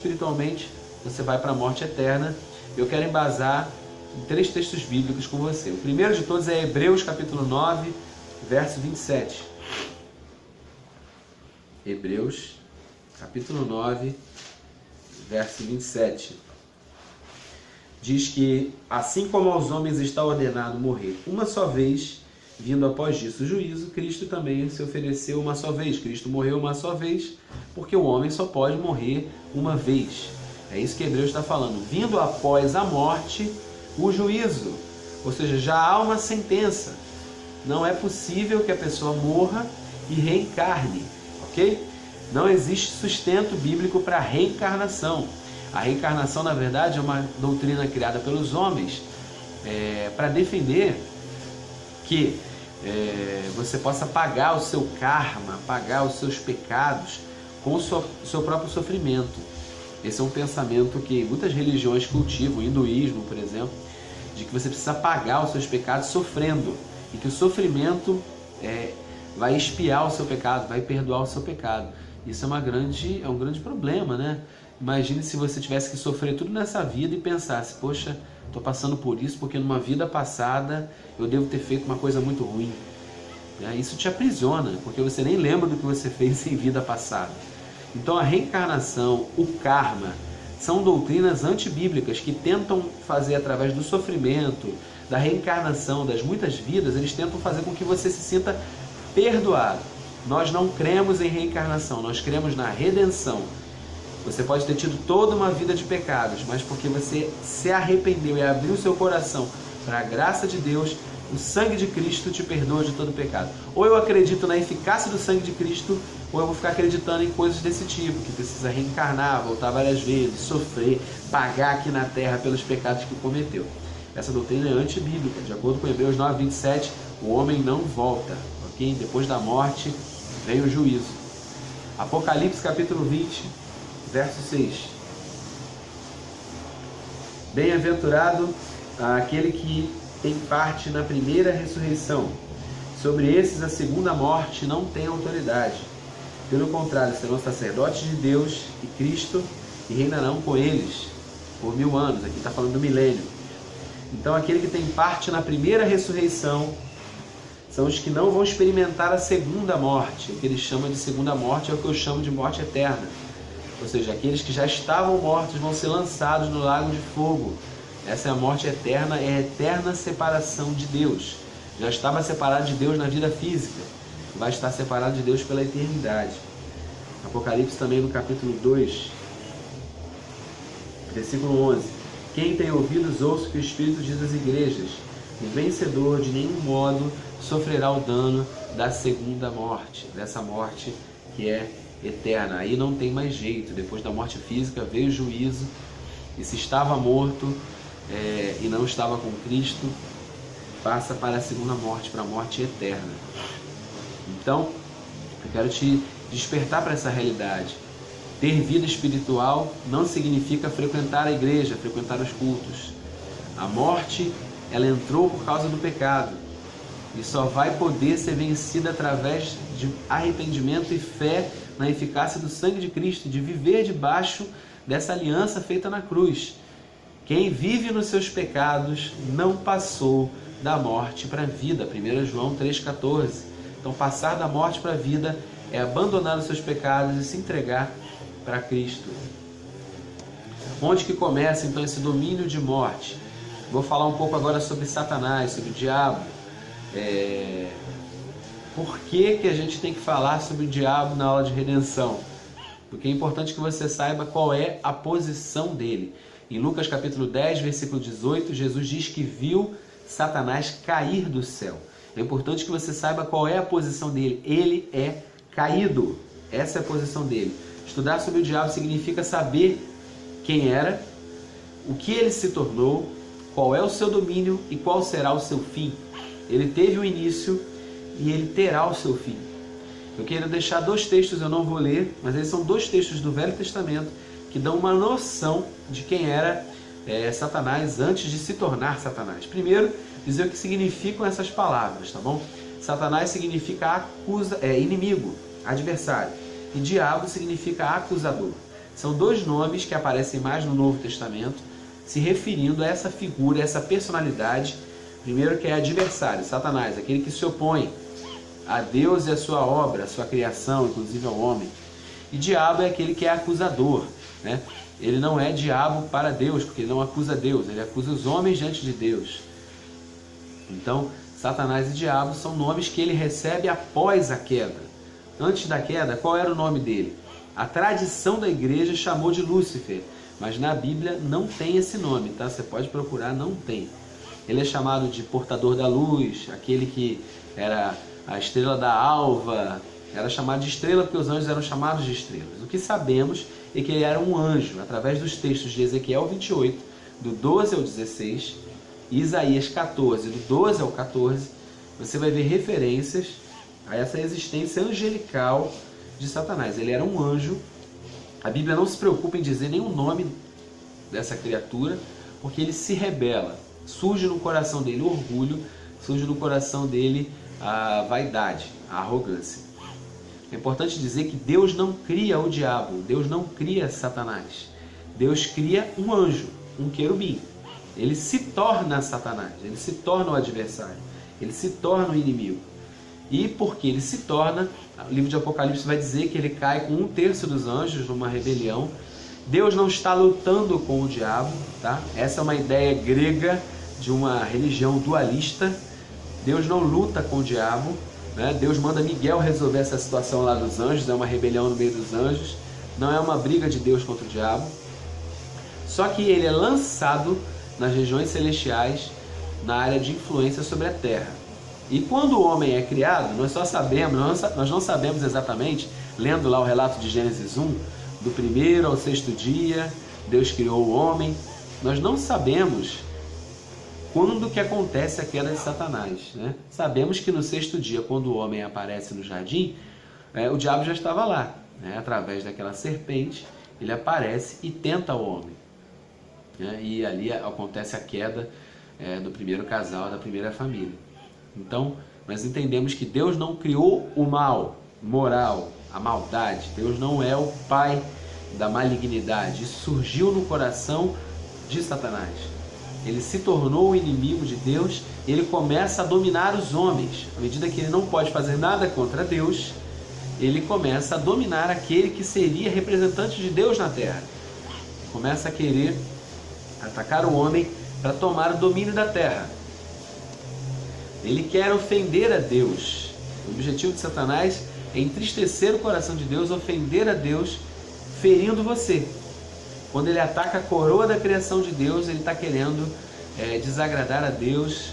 espiritualmente, você vai para a morte eterna. Eu quero embasar em 3 textos bíblicos com você. O primeiro de todos é Hebreus capítulo 9, verso 27. Hebreus capítulo 9, verso 27. Diz que, assim como aos homens está ordenado morrer uma só vez, vindo após isso o juízo, Cristo também se ofereceu uma só vez. Cristo morreu uma só vez, porque o homem só pode morrer uma vez. É isso que Hebreus está falando. Vindo após a morte, o juízo. Ou seja, já há uma sentença. Não é possível que a pessoa morra e reencarne, ok? Não existe sustento bíblico para a reencarnação. A reencarnação, na verdade, é uma doutrina criada pelos homens para defender que você possa pagar o seu karma, pagar os seus pecados com o seu próprio sofrimento. Esse é um pensamento que muitas religiões cultivam, o hinduísmo, por exemplo, de que você precisa pagar os seus pecados sofrendo, e que o sofrimento vai expiar o seu pecado, vai perdoar o seu pecado. Isso é um grande problema, né? Imagine se você tivesse que sofrer tudo nessa vida e pensasse, poxa, estou passando por isso porque numa vida passada eu devo ter feito uma coisa muito ruim. Isso te aprisiona, porque você nem lembra do que você fez em vida passada. Então a reencarnação, o karma, são doutrinas antibíblicas que tentam fazer através do sofrimento, da reencarnação, das muitas vidas, eles tentam fazer com que você se sinta perdoado. Nós não cremos em reencarnação, nós cremos na redenção. Você pode ter tido toda uma vida de pecados, mas porque você se arrependeu e abriu seu coração para a graça de Deus, o sangue de Cristo te perdoa de todo pecado. Ou eu acredito na eficácia do sangue de Cristo, ou eu vou ficar acreditando em coisas desse tipo, que precisa reencarnar, voltar várias vezes, sofrer, pagar aqui na terra pelos pecados que cometeu. Essa doutrina é antibíblica. De acordo com Hebreus 9, 27, o homem não volta, ok? Depois da morte vem o juízo. Apocalipse capítulo 20, verso 6. Bem-aventurado aquele que tem parte na primeira ressurreição. Sobre esses a segunda morte não tem autoridade. Pelo contrário, serão sacerdotes de Deus e Cristo e reinarão com eles por 1000 anos. Aqui está falando do milênio. Então aquele que tem parte na primeira ressurreição são os que não vão experimentar a segunda morte. O que eles chamam de segunda morte é o que eu chamo de morte eterna. Ou seja, aqueles que já estavam mortos vão ser lançados no lago de fogo. Essa é a morte eterna, é a eterna separação de Deus. Já estava separado de Deus na vida física, vai estar separado de Deus pela eternidade. Apocalipse também no capítulo 2, versículo 11. Quem tem ouvidos, ouça o que o Espírito diz às igrejas. O vencedor de nenhum modo sofrerá o dano da segunda morte, dessa morte que é eterna. Aí não tem mais jeito. Depois da morte física veio o juízo, e se estava morto e não estava com Cristo, passa para a segunda morte, para a morte eterna. Então, eu quero te despertar para essa realidade. Ter vida espiritual não significa frequentar a igreja, frequentar os cultos. A morte, ela entrou por causa do pecado e só vai poder ser vencida através de arrependimento e fé na eficácia do sangue de Cristo, de viver debaixo dessa aliança feita na cruz. Quem vive nos seus pecados não passou da morte para a vida. 1 João 3,14. Então, passar da morte para a vida é abandonar os seus pecados e se entregar para Cristo. Onde que começa, então, esse domínio de morte? Vou falar um pouco agora sobre Satanás, sobre o diabo. Por que a gente tem que falar sobre o diabo na aula de redenção? Porque é importante que você saiba qual é a posição dele. Em Lucas capítulo 10, versículo 18, Jesus diz que viu Satanás cair do céu. É importante que você saiba qual é a posição dele. Ele é caído. Essa é a posição dele. Estudar sobre o diabo significa saber quem era, o que ele se tornou, qual é o seu domínio e qual será o seu fim. Ele teve o início e ele terá o seu fim. Eu quero deixar 2 textos, eu não vou ler, mas eles são 2 textos do Velho Testamento que dão uma noção de quem era Satanás antes de se tornar Satanás. Primeiro, dizer o que significam essas palavras, tá bom? Satanás significa inimigo, adversário. E diabo significa acusador. São dois nomes que aparecem mais no Novo Testamento, se referindo a essa figura, essa personalidade. Primeiro, que é adversário, Satanás, aquele que se opõe a Deus e a sua obra, a sua criação, inclusive ao homem. E diabo é aquele que é acusador, né? Ele não é diabo para Deus, porque ele não acusa Deus, ele acusa os homens diante de Deus. Então, Satanás e diabo são nomes que ele recebe após a queda. Antes da queda, qual era o nome dele? A tradição da igreja chamou de Lúcifer, mas na Bíblia não tem esse nome, tá? Você pode procurar, não tem. Ele é chamado de portador da luz, aquele que era a estrela da alva, era chamado de estrela porque os anjos eram chamados de estrelas. O que sabemos é que ele era um anjo, através dos textos de Ezequiel 28, do 12 ao 16, e Isaías 14, do 12 ao 14, você vai ver referências a essa existência angelical de Satanás. Ele era um anjo. A Bíblia não se preocupa em dizer nenhum nome dessa criatura, porque ele se rebela. Surge no coração dele o orgulho, surge no coração dele a vaidade, a arrogância. É importante dizer que Deus não cria o diabo, Deus não cria Satanás. Deus cria um anjo, um querubim. Ele se torna Satanás, ele se torna o adversário, ele se torna o inimigo. E porque ele se torna, o livro de Apocalipse vai dizer que ele cai com 1/3 dos anjos numa rebelião. Deus não está lutando com o diabo, tá? Essa é uma ideia grega de uma religião dualista. Deus não luta com o diabo, né? Deus manda Miguel resolver essa situação lá dos anjos, é uma rebelião no meio dos anjos, não é uma briga de Deus contra o diabo. Só que ele é lançado nas regiões celestiais, na área de influência sobre a terra. E quando o homem é criado, nós não sabemos exatamente, lendo lá o relato de Gênesis 1, do 1º ao 6º dia, Deus criou o homem. Nós não sabemos quando que acontece a queda de Satanás, né? Sabemos que no 6º dia, quando o homem aparece no jardim, o diabo já estava lá, né? Através daquela serpente, ele aparece e tenta o homem, né? E ali acontece a queda do primeiro casal, da primeira família. Então, nós entendemos que Deus não criou o mal moral, a maldade. Deus não é o pai da malignidade. Isso surgiu no coração de Satanás. Ele se tornou o inimigo de Deus, ele começa a dominar os homens. À medida que ele não pode fazer nada contra Deus, ele começa a dominar aquele que seria representante de Deus na terra. Começa a querer atacar o homem para tomar o domínio da terra. Ele quer ofender a Deus. O objetivo de Satanás é entristecer o coração de Deus, ofender a Deus, ferindo você. Quando ele ataca a coroa da criação de Deus, ele está querendo desagradar a Deus,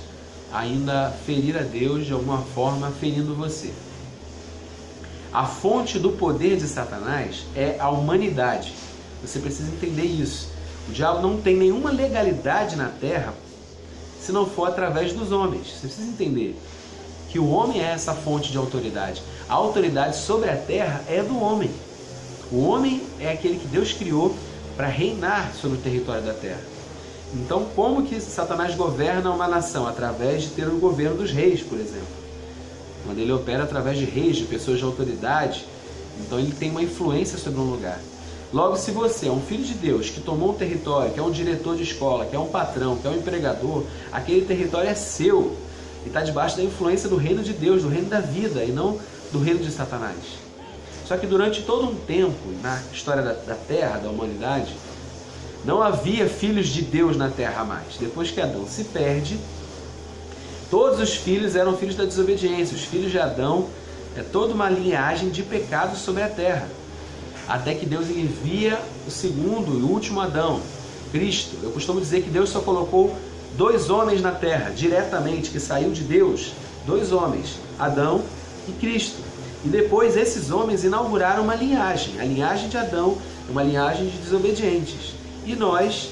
ainda ferir a Deus de alguma forma, ferindo você. A fonte do poder de Satanás é a humanidade. Você precisa entender isso. O diabo não tem nenhuma legalidade na terra se não for através dos homens. Você precisa entender que o homem é essa fonte de autoridade. A autoridade sobre a terra é do homem. O homem é aquele que Deus criou para reinar sobre o território da terra. Então, como que Satanás governa uma nação? Através de ter o governo dos reis, por exemplo. Quando ele opera através de reis, de pessoas de autoridade, então ele tem uma influência sobre um lugar. Logo, se você é um filho de Deus que tomou um território, que é um diretor de escola, que é um patrão, que é um empregador, aquele território é seu e está debaixo da influência do reino de Deus, do reino da vida e não do reino de Satanás. Só que durante todo um tempo, na história da terra, da humanidade, não havia filhos de Deus na terra mais. Depois que Adão se perde, todos os filhos eram filhos da desobediência. Os filhos de Adão é toda uma linhagem de pecados sobre a terra. Até que Deus envia o segundo e último Adão, Cristo. Eu costumo dizer que Deus só colocou 2 homens na terra, diretamente, que saiu de Deus, 2 homens, Adão e Cristo. E depois esses homens inauguraram uma linhagem. A linhagem de Adão é uma linhagem de desobedientes. E nós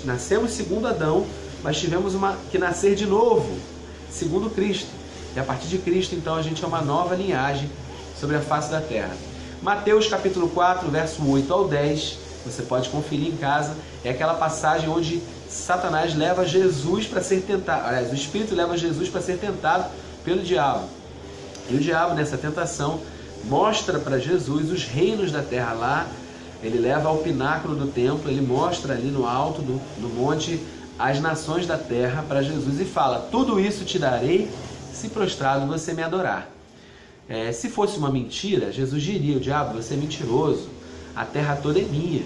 nascemos segundo Adão, mas tivemos que nascer de novo, segundo Cristo. E a partir de Cristo, então, a gente é uma nova linhagem sobre a face da terra. Mateus capítulo 4, verso 8 ao 10, você pode conferir em casa, é aquela passagem onde Satanás leva Jesus para ser tentado, aliás, o Espírito leva Jesus para ser tentado pelo diabo. E o diabo, nessa tentação, mostra para Jesus os reinos da terra lá, ele leva ao pináculo do templo, ele mostra ali no alto do monte as nações da terra para Jesus e fala: tudo isso te darei se prostrado você me adorar. Se fosse uma mentira, Jesus diria: o diabo, você é mentiroso, a terra toda é minha.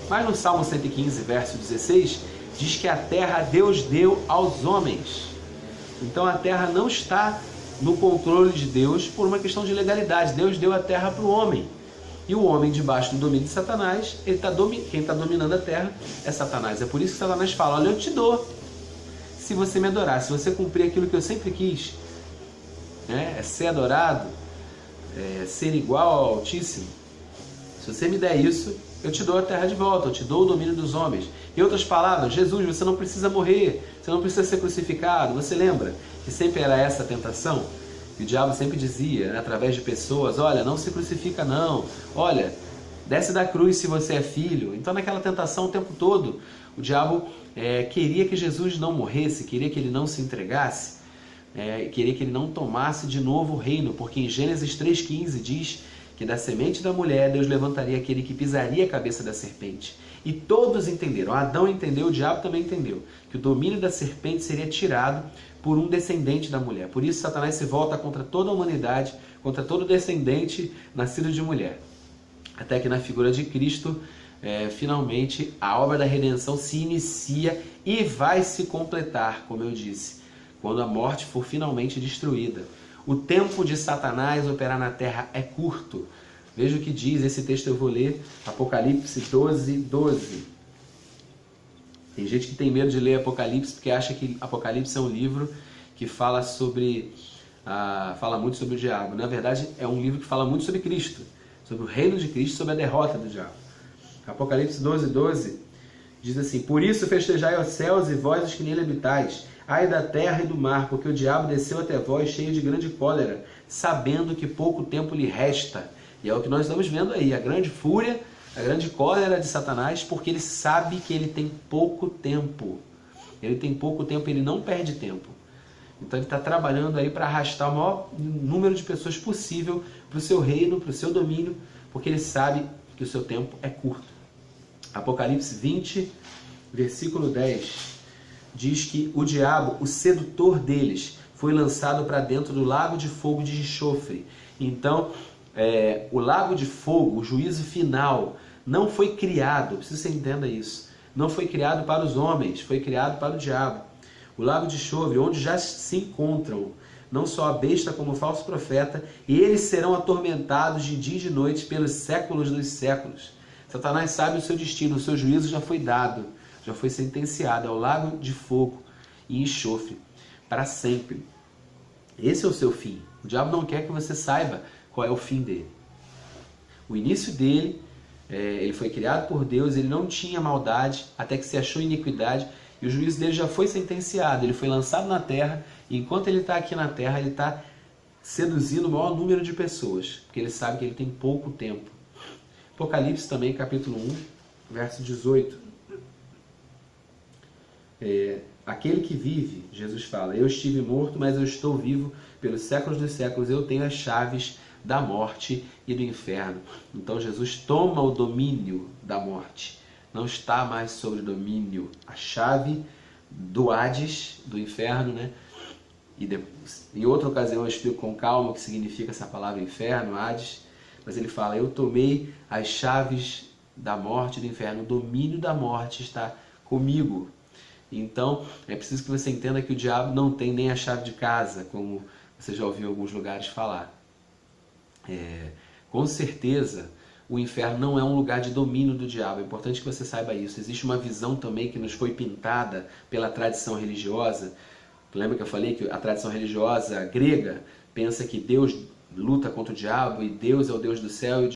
Mas no Salmo 115, verso 16, diz que a terra Deus deu aos homens. Então a terra não está no controle de Deus por uma questão de legalidade. Deus deu a terra para o homem. E o homem, debaixo do domínio de Satanás, quem está dominando a terra é Satanás. É por isso que Satanás fala: olha, eu te dou, se você me adorar, se você cumprir aquilo que eu sempre quis, é ser adorado, ser igual ao Altíssimo. Se você me der isso, eu te dou a terra de volta, eu te dou o domínio dos homens. Em outras palavras, Jesus, você não precisa morrer, você não precisa ser crucificado. Você lembra que sempre era essa a tentação? E o diabo sempre dizia, né, através de pessoas: olha, não se crucifica não, olha, desce da cruz se você é filho. Então naquela tentação o tempo todo, o diabo queria que Jesus não morresse, queria que ele não se entregasse, queria que ele não tomasse de novo o reino, porque em Gênesis 3,15 diz que da semente da mulher Deus levantaria aquele que pisaria a cabeça da serpente. E todos entenderam, Adão entendeu, o diabo também entendeu, que o domínio da serpente seria tirado por um descendente da mulher. Por isso Satanás se volta contra toda a humanidade, contra todo descendente nascido de mulher. Até que na figura de Cristo, finalmente a obra da redenção se inicia e vai se completar, como eu disse, quando a morte for finalmente destruída. O tempo de Satanás operar na terra é curto. Veja o que diz esse texto, eu vou ler, Apocalipse 12:12. Tem gente que tem medo de ler Apocalipse porque acha que Apocalipse é um livro que fala muito sobre o diabo. Na verdade, é um livro que fala muito sobre Cristo, sobre o reino de Cristo, sobre a derrota do diabo. Apocalipse 12:12 diz assim: por isso festejai aos céus e vós os que nele habitais, ai da terra e do mar, porque o diabo desceu até vós cheio de grande cólera, sabendo que pouco tempo lhe resta. E é o que nós estamos vendo aí, a grande fúria, a grande cólera de Satanás, porque ele sabe que ele tem pouco tempo. Ele tem pouco tempo, ele não perde tempo. Então ele está trabalhando aí para arrastar o maior número de pessoas possível para o seu reino, para o seu domínio, porque ele sabe que o seu tempo é curto. Apocalipse 20, versículo 10, diz que o diabo, o sedutor deles, foi lançado para dentro do lago de fogo de enxofre. Então, o lago de fogo, o juízo final, não foi criado, preciso que você entenda isso, não foi criado para os homens, foi criado para o diabo. O lago de enxofre, onde já se encontram não só a besta como o falso profeta, e eles serão atormentados de dia e de noite pelos séculos dos séculos. Satanás sabe o seu destino, o seu juízo já foi dado, já foi sentenciado ao lago de fogo e enxofre para sempre. Esse é o seu fim. O diabo não quer que você saiba qual é o fim dele. O início dele, ele foi criado por Deus, ele não tinha maldade, até que se achou iniquidade, e o juízo dele já foi sentenciado, ele foi lançado na terra, e enquanto ele está aqui na terra, ele está seduzindo o maior número de pessoas, porque ele sabe que ele tem pouco tempo. Apocalipse também, capítulo 1, verso 18. Aquele que vive, Jesus fala: eu estive morto, mas eu estou vivo pelos séculos dos séculos, eu tenho as chaves da morte e do inferno. Então Jesus toma o domínio da morte, não está mais sob domínio. A chave do Hades, do inferno, né? E depois, em outra ocasião eu explico com calma o que significa essa palavra inferno, Hades, mas ele fala: eu tomei as chaves da morte e do inferno, o domínio da morte está comigo. Então, é preciso que você entenda que o diabo não tem nem a chave de casa, como você já ouviu em alguns lugares falar. Com certeza, o inferno não é um lugar de domínio do diabo. É importante que você saiba isso. Existe uma visão também que nos foi pintada pela tradição religiosa. Lembra que eu falei que a tradição religiosa grega pensa que Deus luta contra o diabo e Deus é o Deus do céu e